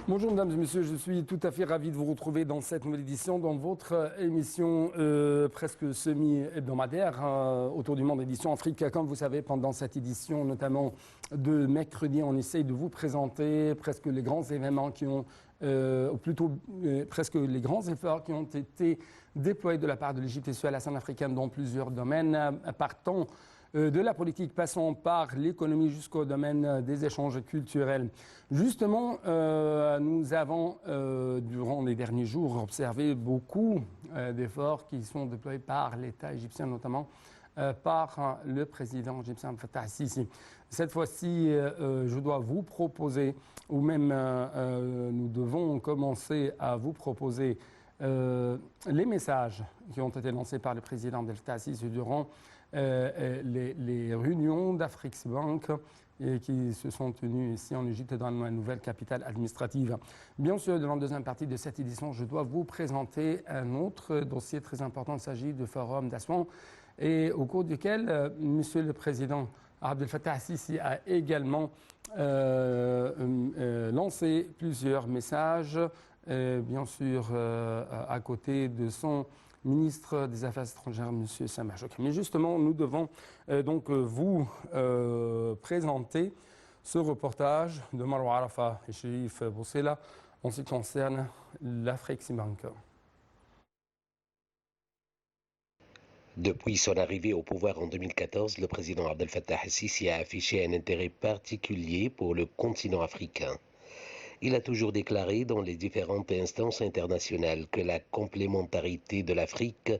Bonjour mesdames et messieurs, je suis tout à fait ravi de vous retrouver dans cette nouvelle édition, dans votre émission presque semi-hebdomadaire, Autour du monde édition Afrique. Comme vous savez, pendant cette édition, notamment de mercredi, on essaye de vous présenter presque les grands événements qui ont, ou plutôt presque les grands efforts qui ont été déployés de la part de l'Égypte et sur la scène africaine dans plusieurs domaines, partant de la politique, passant par l'économie jusqu'au domaine des échanges culturels. Justement, nous avons, durant les derniers jours, observé beaucoup d'efforts qui sont déployés par l'État égyptien, notamment par le président égyptien Fattah al-Sisi. Cette fois-ci, je dois vous proposer, ou même nous devons commencer à vous proposer les messages qui ont été lancés par le président Fattah al-Sisi durant les réunions d'Afrixbank qui se sont tenues ici en Égypte dans la nouvelle capitale administrative. Bien sûr, dans la deuxième partie de cette édition, je dois vous présenter un autre dossier très important. Il s'agit du Forum d'Assouan et au cours duquel Monsieur le Président Abdel Fattah al-Sisi a également lancé plusieurs messages, bien sûr à côté de son ministre des Affaires étrangères, M. Sameh Shoukry. Mais justement, nous devons donc vous présenter ce reportage de Marwa Arafa et Chérif Boussela en ce qui concerne l'Afrixbank. Depuis son arrivée au pouvoir en 2014, le président Abdel Fattah al-Sisi a affiché un intérêt particulier pour le continent africain. Il a toujours déclaré dans les différentes instances internationales que la complémentarité de l'Afrique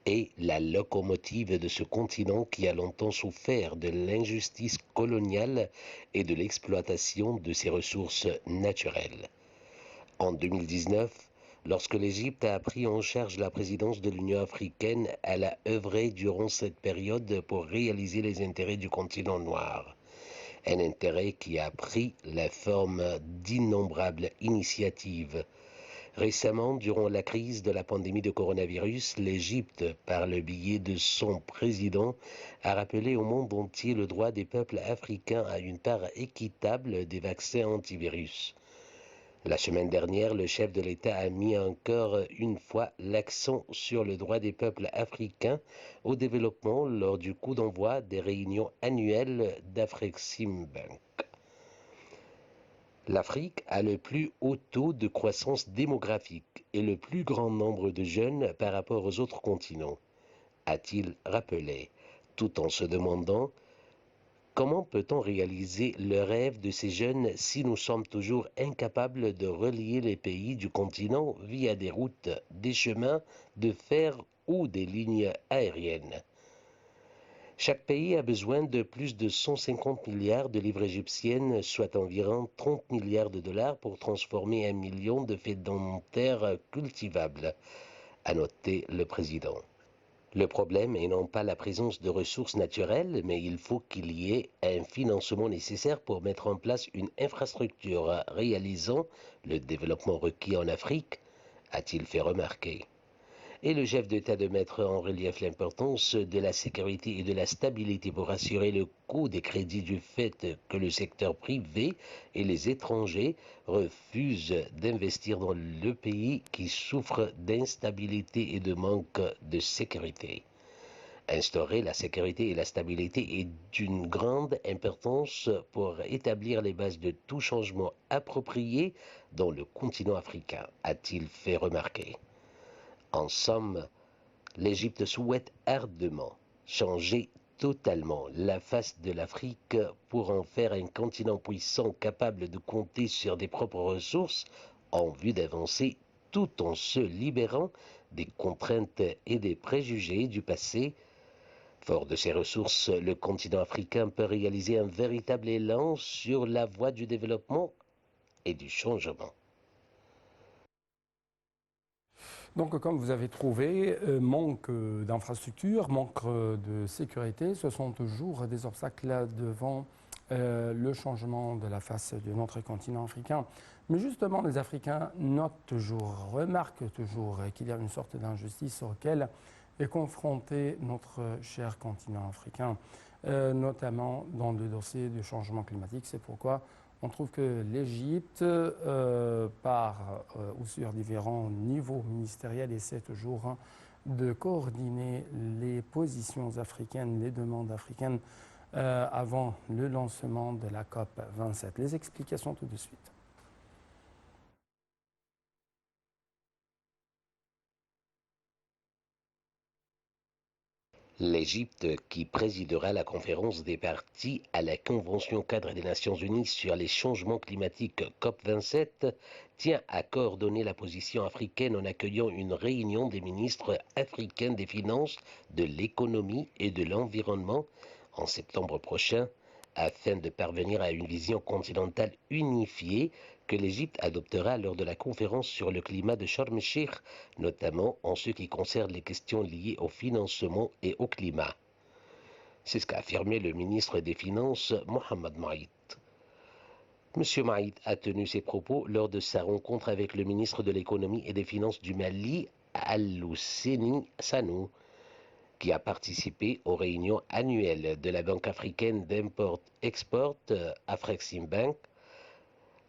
est la locomotive de ce continent qui a longtemps souffert de l'injustice coloniale et de l'exploitation de ses ressources naturelles. En 2019, lorsque l'Égypte a pris en charge la présidence de l'Union africaine, elle a œuvré durant cette période pour réaliser les intérêts du continent noir. Un intérêt qui a pris la forme d'innombrables initiatives. Récemment, durant la crise de la pandémie de coronavirus, l'Égypte, par le biais de son président, a rappelé au monde entier le droit des peuples africains à une part équitable des vaccins antivirus. La semaine dernière, le chef de l'État a mis encore une fois l'accent sur le droit des peuples africains au développement lors du coup d'envoi des réunions annuelles d'Afreximbank. L'Afrique a le plus haut taux de croissance démographique et le plus grand nombre de jeunes par rapport aux autres continents, a-t-il rappelé, tout en se demandant comment peut-on réaliser le rêve de ces jeunes si nous sommes toujours incapables de relier les pays du continent via des routes, des chemins de fer ou des lignes aériennes? Chaque pays a besoin de plus de 150 milliards de livres égyptiennes, soit environ 30 milliards de dollars pour transformer 1 million de fédentaires cultivables, a noté le président. Le problème est non pas la présence de ressources naturelles, mais il faut qu'il y ait un financement nécessaire pour mettre en place une infrastructure réalisant le développement requis en Afrique, a-t-il fait remarquer. Et le chef d'État de mettre en relief l'importance de la sécurité et de la stabilité pour assurer le coût des crédits du fait que le secteur privé et les étrangers refusent d'investir dans le pays qui souffre d'instabilité et de manque de sécurité. Instaurer la sécurité et la stabilité est d'une grande importance pour établir les bases de tout changement approprié dans le continent africain, a-t-il fait remarquer. En somme, l'Égypte souhaite ardemment changer totalement la face de l'Afrique pour en faire un continent puissant capable de compter sur des propres ressources en vue d'avancer tout en se libérant des contraintes et des préjugés du passé. Fort de ces ressources, le continent africain peut réaliser un véritable élan sur la voie du développement et du changement. Donc, comme vous avez trouvé, manque d'infrastructures, manque de sécurité, ce sont toujours des obstacles devant le changement de la face de notre continent africain. Mais justement, les Africains notent toujours, remarquent toujours qu'il y a une sorte d'injustice auquel est confronté notre cher continent africain, notamment dans le dossier du changement climatique. C'est pourquoi On trouve que l'Égypte, ou sur différents niveaux ministériels, essaie toujours de coordonner les positions africaines, les demandes africaines avant le lancement de la COP 27. Les explications tout de suite. L'Égypte, qui présidera la conférence des parties à la Convention cadre des Nations Unies sur les changements climatiques COP27, tient à coordonner la position africaine en accueillant une réunion des ministres africains des Finances, de l'Économie et de l'Environnement en septembre prochain, afin de parvenir à une vision continentale unifiée que l'Égypte adoptera lors de la conférence sur le climat de Sharm el-Sheikh, notamment en ce qui concerne les questions liées au financement et au climat. C'est ce qu'a affirmé le ministre des Finances, Mohamed Maït. M. Maït a tenu ses propos lors de sa rencontre avec le ministre de l'Économie et des Finances du Mali, Al-Ousseni Sanou, qui a participé aux réunions annuelles de la Banque africaine d'import-export, Afreximbank.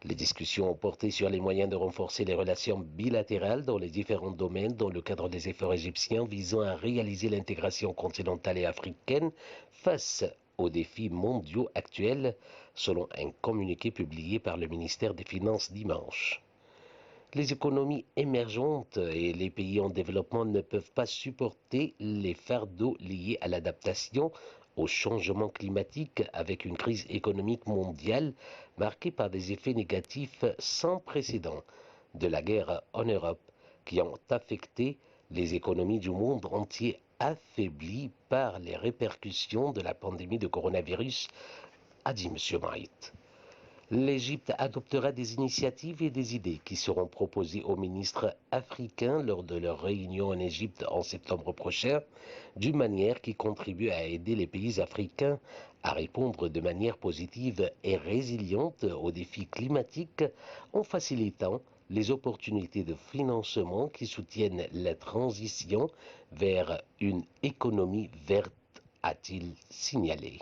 Les discussions ont porté sur les moyens de renforcer les relations bilatérales dans les différents domaines dans le cadre des efforts égyptiens visant à réaliser l'intégration continentale et africaine face aux défis mondiaux actuels, selon un communiqué publié par le ministère des Finances dimanche. Les économies émergentes et les pays en développement ne peuvent pas supporter les fardeaux liés à l'adaptation au changement climatique avec une crise économique mondiale marquée par des effets négatifs sans précédent de la guerre en Europe qui ont affecté les économies du monde entier affaiblies par les répercussions de la pandémie de coronavirus, a dit M. Maït. L'Égypte adoptera des initiatives et des idées qui seront proposées aux ministres africains lors de leur réunion en Égypte en septembre prochain, d'une manière qui contribue à aider les pays africains à répondre de manière positive et résiliente aux défis climatiques en facilitant les opportunités de financement qui soutiennent la transition vers une économie verte, a-t-il signalé.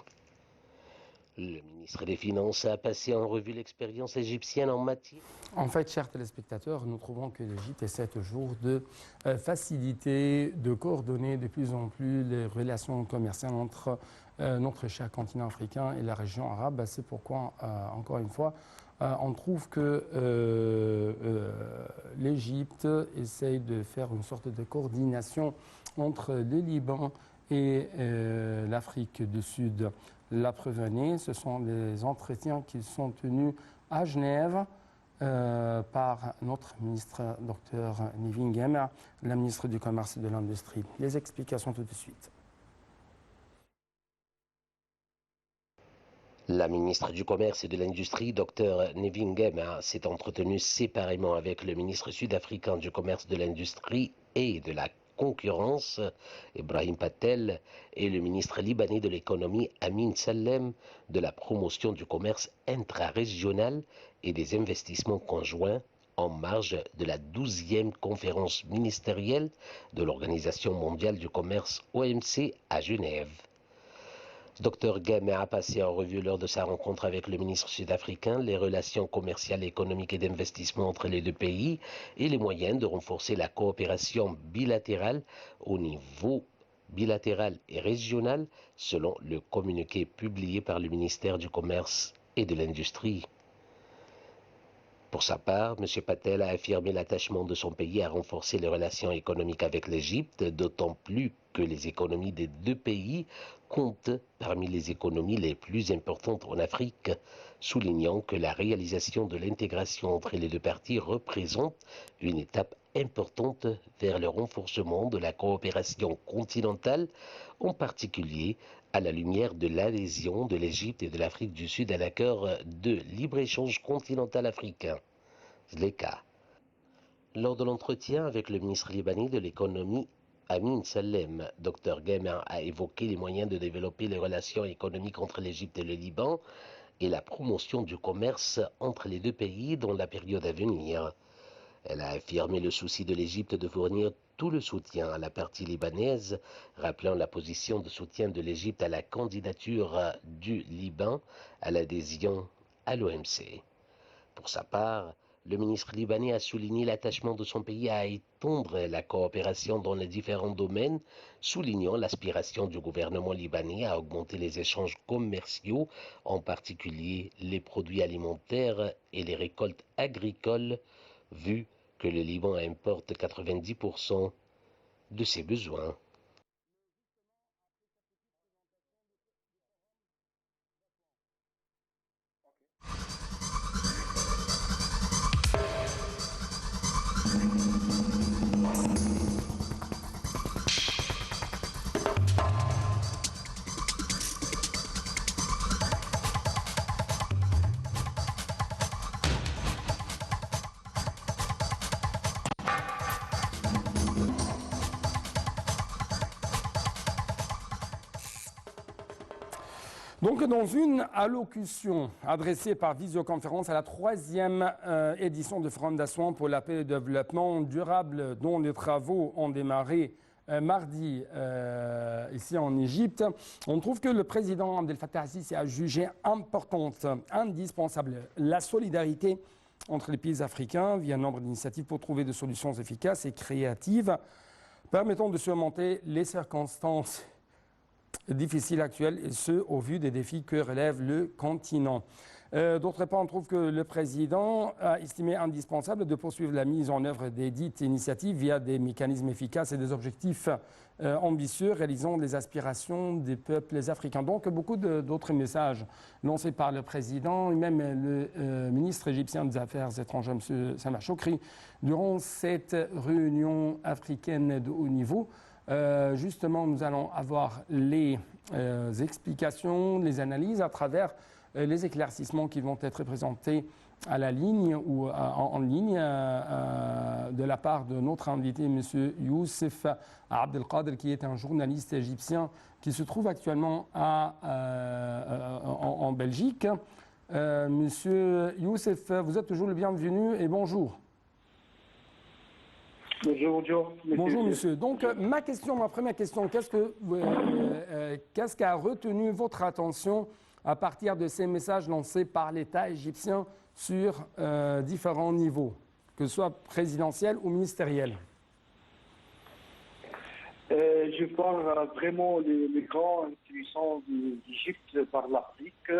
Le ministre des Finances a passé en revue l'expérience égyptienne en matière. En fait, chers téléspectateurs, nous trouvons que l'Égypte essaie toujours de faciliter, de coordonner de plus en plus les relations commerciales entre notre cher continent africain et la région arabe. C'est pourquoi, encore une fois, on trouve que l'Égypte essaye de faire une sorte de coordination entre le Liban et l'Afrique du Sud. La preuve en est, ce sont des entretiens qui sont tenus à Genève par notre ministre, Dr Nevin Gemer, la ministre du Commerce et de l'Industrie. Les explications tout de suite. La ministre du Commerce et de l'Industrie, Dr Nevin Gemer, s'est entretenue séparément avec le ministre sud-africain du Commerce, de l'Industrie et de la Concurrence, Ibrahim Patel, et le ministre libanais de l'Économie, Amin Salem, de la promotion du commerce intra-régional et des investissements conjoints en marge de la 12e conférence ministérielle de l'Organisation mondiale du commerce OMC à Genève. Dr Gemer a passé en revue lors de sa rencontre avec le ministre sud-africain les relations commerciales, économiques et d'investissement entre les deux pays et les moyens de renforcer la coopération bilatérale au niveau bilatéral et régional, selon le communiqué publié par le ministère du Commerce et de l'Industrie. Pour sa part, M. Patel a affirmé l'attachement de son pays à renforcer les relations économiques avec l'Égypte, d'autant plus que les économies des deux pays comptent parmi les économies les plus importantes en Afrique, soulignant que la réalisation de l'intégration entre les deux parties représente une étape importante vers le renforcement de la coopération continentale, en particulier à la lumière de l'adhésion de l'Égypte et de l'Afrique du Sud à l'accord de libre-échange continental africain, ZLECA. Lors de l'entretien avec le ministre libanais de l'économie, Amin Salem, Dr Gemer a évoqué les moyens de développer les relations économiques entre l'Égypte et le Liban et la promotion du commerce entre les deux pays dans la période à venir. Elle a affirmé le souci de l'Égypte de fournir tout le soutien à la partie libanaise, rappelant la position de soutien de l'Égypte à la candidature du Liban à l'adhésion à l'OMC. Pour sa part, le ministre libanais a souligné l'attachement de son pays à étendre la coopération dans les différents domaines, soulignant l'aspiration du gouvernement libanais à augmenter les échanges commerciaux, en particulier les produits alimentaires et les récoltes agricoles, vu que le Liban importe 90% de ses besoins. Donc, dans une allocution adressée par visioconférence à la troisième édition du Forum d'Assouan pour la paix et le développement durable, dont les travaux ont démarré mardi ici en Égypte, on trouve que le président Abdel Fattah al-Sisi a jugé importante, indispensable, la solidarité entre les pays africains via un nombre d'initiatives pour trouver des solutions efficaces et créatives permettant de surmonter les circonstances difficiles actuelles, et ce, au vu des défis que relève le continent. D'autre part, on trouve que le président a estimé indispensable de poursuivre la mise en œuvre des dites initiatives via des mécanismes efficaces et des objectifs ambitieux réalisant les aspirations des peuples africains. Donc, beaucoup d'autres messages lancés par le président et même le ministre égyptien des Affaires étrangères, M. Samah Choukri, durant cette réunion africaine de haut niveau. Justement, nous allons avoir les explications, les analyses à travers les éclaircissements qui vont être présentés à la ligne ou en ligne de la part de notre invité, M. Youssef Abdelkader, qui est un journaliste égyptien qui se trouve actuellement en Belgique. Monsieur Youssef, vous êtes toujours le bienvenu et bonjour. Bonjour. Bonjour monsieur. Donc ma première question, qu'est-ce qui a retenu votre attention à partir de ces messages lancés par l'État égyptien sur différents niveaux, que ce soit présidentiel ou ministériel? Je vois vraiment les grands intéressants d'Égypte par l'Afrique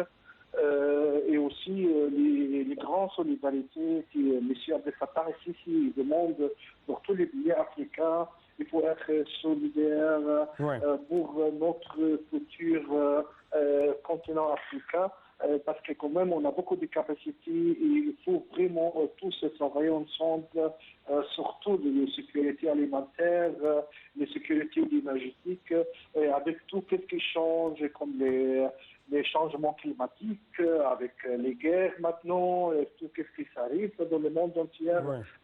et aussi les grandes solidarités que M. Abdel Fattah al-Sisi demande pour tous les pays africains. Il faut être solidaire pour notre futur continent africain. Parce que quand même, on a beaucoup de capacités et il faut vraiment tous travailler ensemble, surtout de sécurité alimentaire, de sécurité énergétique, avec tout ce qui change, comme les changements climatiques, avec les guerres maintenant, tout ce qui s'arrive dans le monde entier.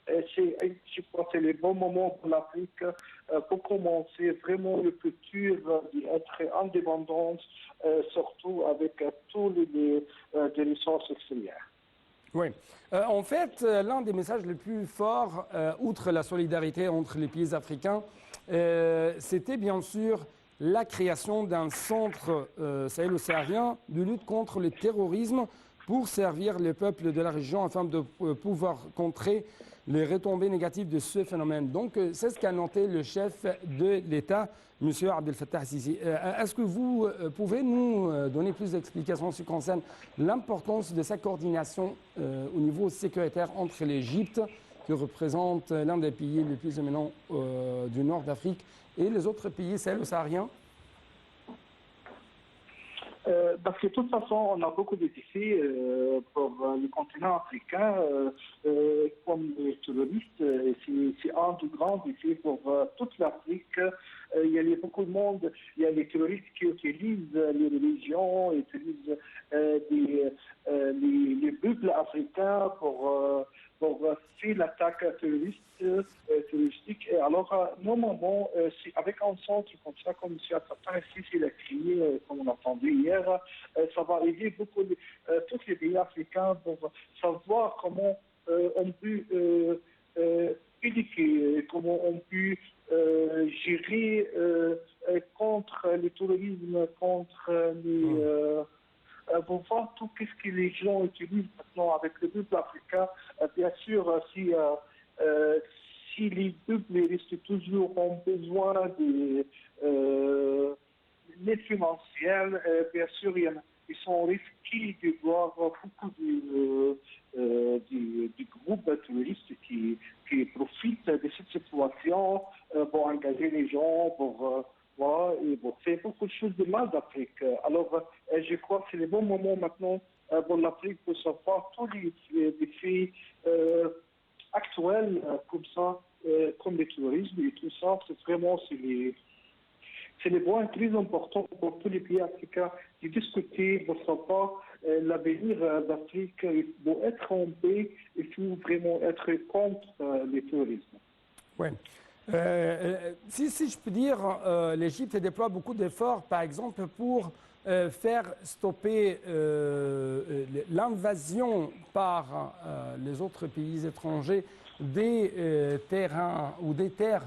Je crois que c'est le bon moment pour l'Afrique pour commencer vraiment le futur d'être indépendante, surtout avec tous les ressources extérieures. Oui. En fait, l'un des messages les plus forts, outre la solidarité entre les pays africains, c'était bien sûr la création d'un centre sahélo-saharien de lutte contre le terrorisme pour servir les peuples de la région afin de pouvoir contrer les retombées négatives de ce phénomène. Donc, c'est ce qu'a noté le chef de l'État, M. Abdel Fattah al-Sisi. Est-ce que vous pouvez nous donner plus d'explications en ce qui concerne l'importance de sa coordination au niveau sécuritaire entre l'Égypte, qui représente l'un des pays les plus éminents du nord d'Afrique, et les autres pays sahélo-sahariens? Parce que de toute façon, on a beaucoup de défis pour le continent africain, comme les terroristes. C'est un des grands défis pour toute l'Afrique. Il y a beaucoup de monde, il y a les terroristes qui utilisent les religions, utilisent les peuples africains pour faire l'attaque terroristique. Et alors, normalement, avec un centre comme ça, comme M. Fattah al-Sisi l'a créé, comme on a entendu hier, ça va aider beaucoup tous les pays africains pour savoir comment on peut éduquer, comment on peut gérer contre le terrorisme, contre pour voir tout ce que les gens utilisent maintenant avec le peuple africain. Bien sûr, si les peuples restent toujours en besoin de l'aide financière, bien sûr, ils sont risqués de voir beaucoup de groupes touristes qui profitent de cette situation pour engager les gens, voilà, et pour faire beaucoup de choses de mal d'Afrique. Alors, je crois que c'est le bon moment maintenant pour l'Afrique pour savoir tous les défis actuels comme ça, comme le tourisme et tout ça. C'est vraiment c'est le point très important pour tous les pays africains de discuter pour savoir l'avenir d'Afrique. Pour être en paix, il faut vraiment être contre le tourisme. Ouais. Si je peux dire, l'Égypte déploie beaucoup d'efforts, par exemple, pour faire stopper l'invasion par les autres pays étrangers des terrains ou des terres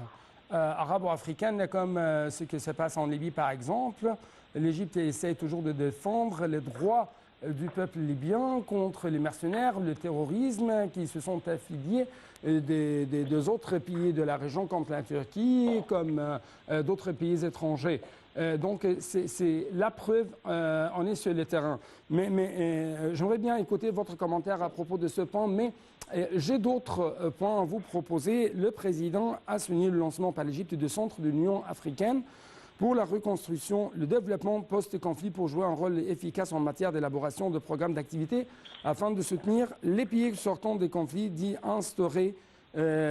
arabo-africaines, comme ce qui se passe en Libye, par exemple. L'Égypte essaie toujours de défendre les droits du peuple libyen contre les mercenaires, le terrorisme qui se sont affiliés des autres pays de la région, comme la Turquie, comme d'autres pays étrangers. Donc, c'est la preuve, on est sur le terrain. Mais j'aimerais bien écouter votre commentaire à propos de ce point, mais j'ai d'autres points à vous proposer. Le président a souligné le lancement par l'Égypte du Centre de l'Union africaine pour la reconstruction, le développement post-conflit pour jouer un rôle efficace en matière d'élaboration de programmes d'activité afin de soutenir les pays sortant des conflits, d'y instaurer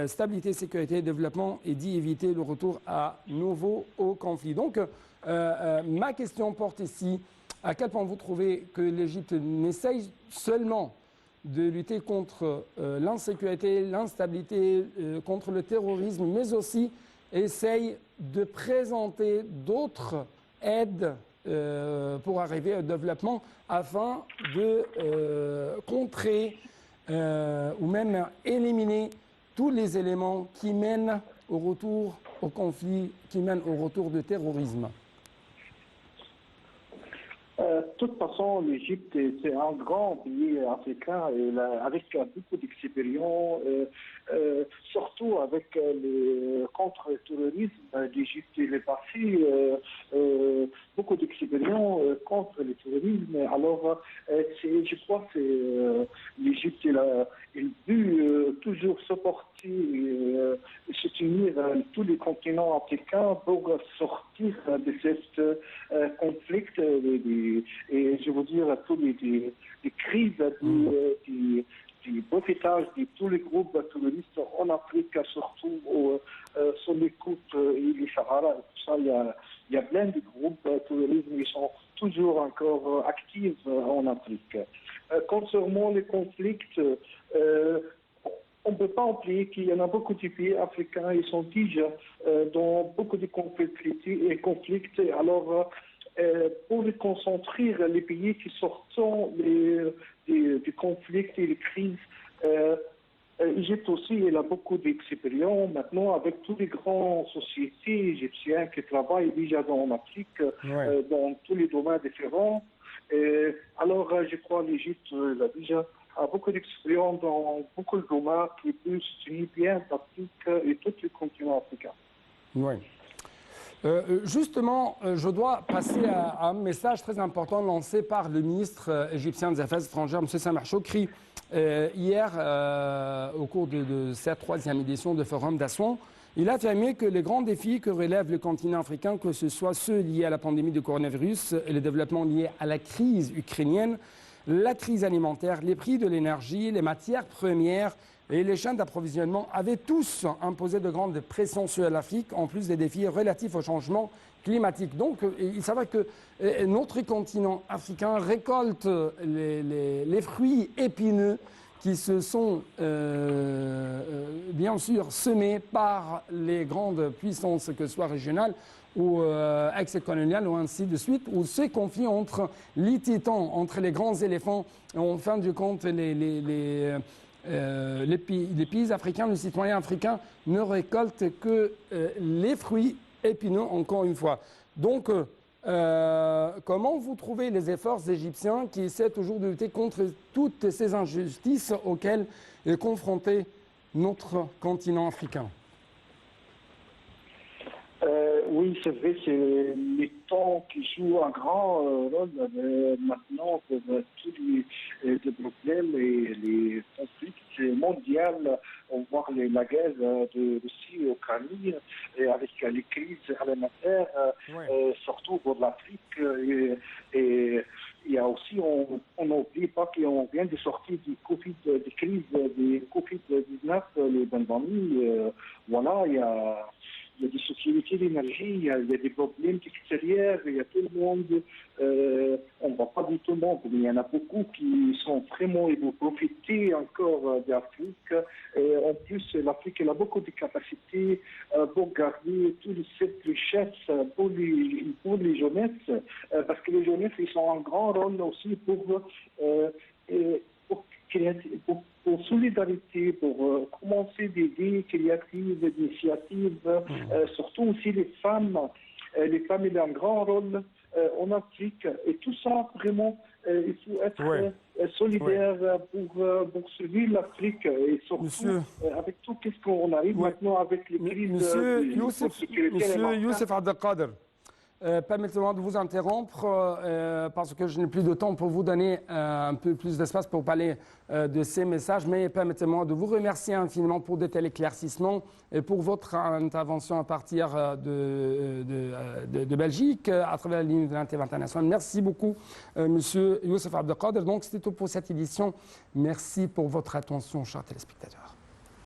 stabilité, sécurité, développement et d'y éviter le retour à nouveau au conflit. Donc, ma question porte ici, à quel point vous trouvez que l'Égypte n'essaye seulement de lutter contre l'insécurité, l'instabilité, contre le terrorisme, mais aussi essaye de présenter d'autres aides pour arriver au développement afin de contrer ou même éliminer tous les éléments qui mènent au retour au conflit, qui mènent au retour du terrorisme. De toute façon, l'Égypte, c'est un grand pays africain avec beaucoup d'expérience, surtout avec le contre-terrorisme. L'Égypte est passé beaucoup d'expérience contre le terrorisme. Alors, je crois que l'Égypte, il veut toujours supporter et soutenir tous les continents africains pour sortir de ce conflit. Et je veux dire, tous les crises du profitage de tous les groupes terroristes en Afrique, surtout sur les côtes et les Sahara. Tout ça, il y a plein de groupes terroristes qui sont toujours encore actifs en Afrique. Concernant les conflits, on ne peut pas oublier qu'il y en a beaucoup de pays africains, ils sont déjà dans beaucoup de conflits. Alors, pour concentrer les pays qui sortent du conflit et des crises, l'Égypte aussi, elle a beaucoup d'expérience maintenant avec toutes les grandes sociétés égyptiennes qui travaillent déjà dans l'Afrique, dans tous les domaines différents. Alors, je crois que l'Égypte a beaucoup d'expérience dans beaucoup de domaines qui peuvent soutenir bien l'Afrique et tous les continents africains. Oui. Justement, je dois passer à un message très important lancé par le ministre égyptien des Affaires étrangères, M. Samar Chokri, hier au cours de cette troisième édition de Forum d'Assouan. Il a affirmé que les grands défis que relève le continent africain, que ce soit ceux liés à la pandémie de coronavirus, et le développement lié à la crise ukrainienne, la crise alimentaire, les prix de l'énergie, les matières premières et les chaînes d'approvisionnement avaient tous imposé de grandes pressions sur l'Afrique, en plus des défis relatifs au changement climatique. Donc, il s'avère que notre continent africain récolte les fruits épineux qui se sont bien sûr semés par les grandes puissances, que ce soit régionales ou ex-coloniales ou ainsi de suite, où ces conflits entre les titans, entre les grands éléphants, en fin de compte, les pays africains, les citoyens africains ne récoltent que les fruits épineux, encore une fois. Donc, Comment vous trouvez les efforts égyptiens qui essaient toujours de lutter contre toutes ces injustices auxquelles est confronté notre continent africain? Oui, c'est vrai, c'est les temps qui jouent un grand rôle maintenant pour tous les problèmes et les conflits mondiaux. On voit la guerre de Russie au Ukraine et avec les crises alimentaires, surtout pour l'Afrique. Et il y a aussi, on n'oublie pas qu'on vient de sortir du Covid, des crises du Covid-19, les pandémies. Voilà, il y a des sociétés d'énergie, il y a des problèmes extérieurs, il y a tout le monde, on ne va pas dire tout le monde, mais il y en a beaucoup qui sont vraiment, ils vont profiter encore d'Afrique. Et en plus, l'Afrique elle a beaucoup de capacités pour garder toute cette richesse pour les jeunesses, parce que les jeunesses, ils sont un grand rôle aussi pour solidarité, pour commencer des idées créatives, des initiatives, surtout aussi les femmes. Les femmes, il y a un grand rôle en Afrique. Et tout ça, vraiment, il faut être solidaire pour sauver l'Afrique. Et surtout, avec tout ce qu'on arrive maintenant avec les crises. Monsieur Youssef Abdelkader, permettez-moi de vous interrompre parce que je n'ai plus de temps pour vous donner un peu plus d'espace pour parler de ces messages, mais permettez-moi de vous remercier infiniment pour de tels éclaircissements et pour votre intervention à partir de Belgique à travers la ligne de l'Inter international. Merci beaucoup, Monsieur Youssef Abdelkader. Donc, c'était tout pour cette édition. Merci pour votre attention, chers téléspectateurs.